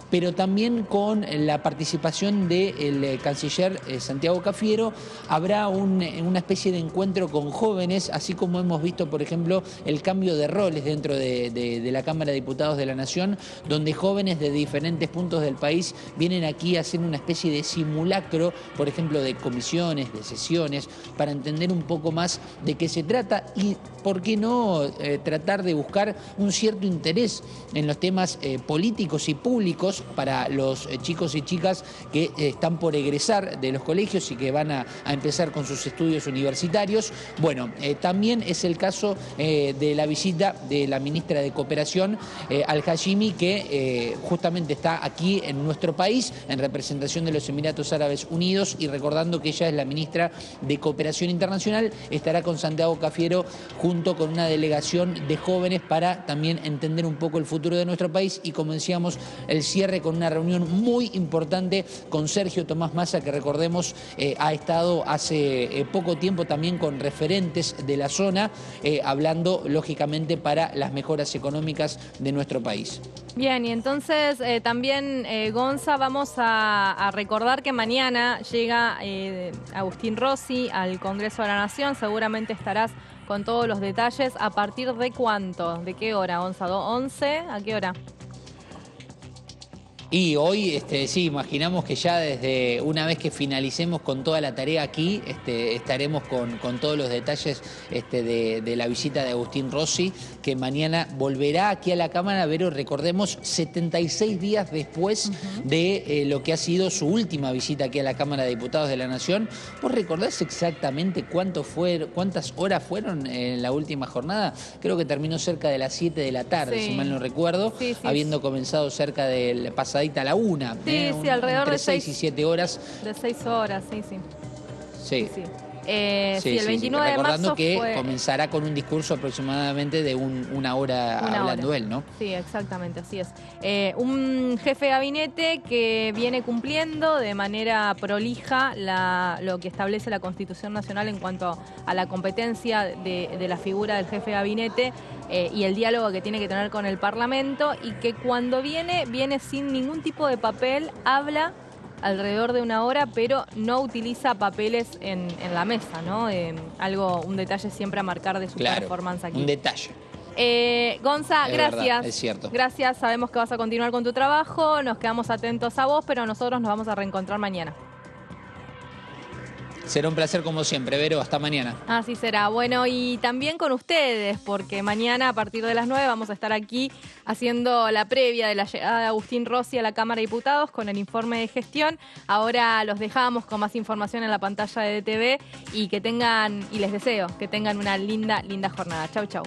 pero también con la participación del canciller Santiago Cafiero. Habrá una especie de encuentro con jóvenes, así como hemos visto, por ejemplo, el cambio de roles dentro de la Cámara de Diputados de la Nación, donde jóvenes de diferentes puntos del país vienen aquí a hacer una especie de simulacro, por ejemplo, de comisiones, de sesiones, para entender un poco más de qué se trata y, ¿por qué no?, tratar de buscar un cierto interés en los temas políticos y públicos beneficios para los chicos y chicas que están por egresar de los colegios y que van a empezar con sus estudios universitarios. Bueno, también es el caso de la visita de la ministra de Cooperación, Al-Hashimi, que justamente está aquí en nuestro país en representación de los Emiratos Árabes Unidos, y recordando que ella es la ministra de Cooperación Internacional, estará con Santiago Cafiero junto con una delegación de jóvenes para también entender un poco el futuro de nuestro país, y como decíamos, el cierre con una reunión muy importante con Sergio Tomás Massa, que recordemos ha estado hace poco tiempo también con referentes de la zona, hablando lógicamente para las mejoras económicas de nuestro país. Bien, y entonces también, Gonza, vamos a recordar que mañana llega Agustín Rossi al Congreso de la Nación. Seguramente estarás con todos los detalles. ¿A partir de cuánto? ¿De qué hora, Gonza? ¿11? ¿A qué hora? Y hoy, sí, imaginamos que ya desde una vez que finalicemos con toda la tarea aquí, estaremos con todos los detalles de la visita de Agustín Rossi, que mañana volverá aquí a la Cámara, pero recordemos, 76 días después de lo que ha sido su última visita aquí a la Cámara de Diputados de la Nación. ¿Vos recordás exactamente cuántas horas fueron en la última jornada? Creo que terminó cerca de las 7 de la tarde, si mal no recuerdo, habiendo comenzado cerca del pasadita a la 1. Sí, alrededor de 6 y 7 horas. De 6 horas, sí. Sí, el 29 de recordando marzo que comenzará con un discurso aproximadamente de una hora hablando él, ¿no? Sí, exactamente, así es. Un jefe de gabinete que viene cumpliendo de manera prolija lo que establece la Constitución Nacional en cuanto a la competencia de la figura del jefe de gabinete y el diálogo que tiene que tener con el Parlamento, y que cuando viene sin ningún tipo de papel, habla alrededor de una hora, pero no utiliza papeles en la mesa, ¿no? Un detalle siempre a marcar de su performance aquí. Un detalle. Gonza, gracias. Verdad, es cierto. Gracias, sabemos que vas a continuar con tu trabajo, nos quedamos atentos a vos, pero nosotros nos vamos a reencontrar mañana. Será un placer como siempre, Vero, hasta mañana. Así será. Bueno, y también con ustedes, porque mañana a partir de las 9 vamos a estar aquí haciendo la previa de la llegada de Agustín Rossi a la Cámara de Diputados con el informe de gestión. Ahora los dejamos con más información en la pantalla de DTV y les deseo que tengan una linda jornada. Chau, chau.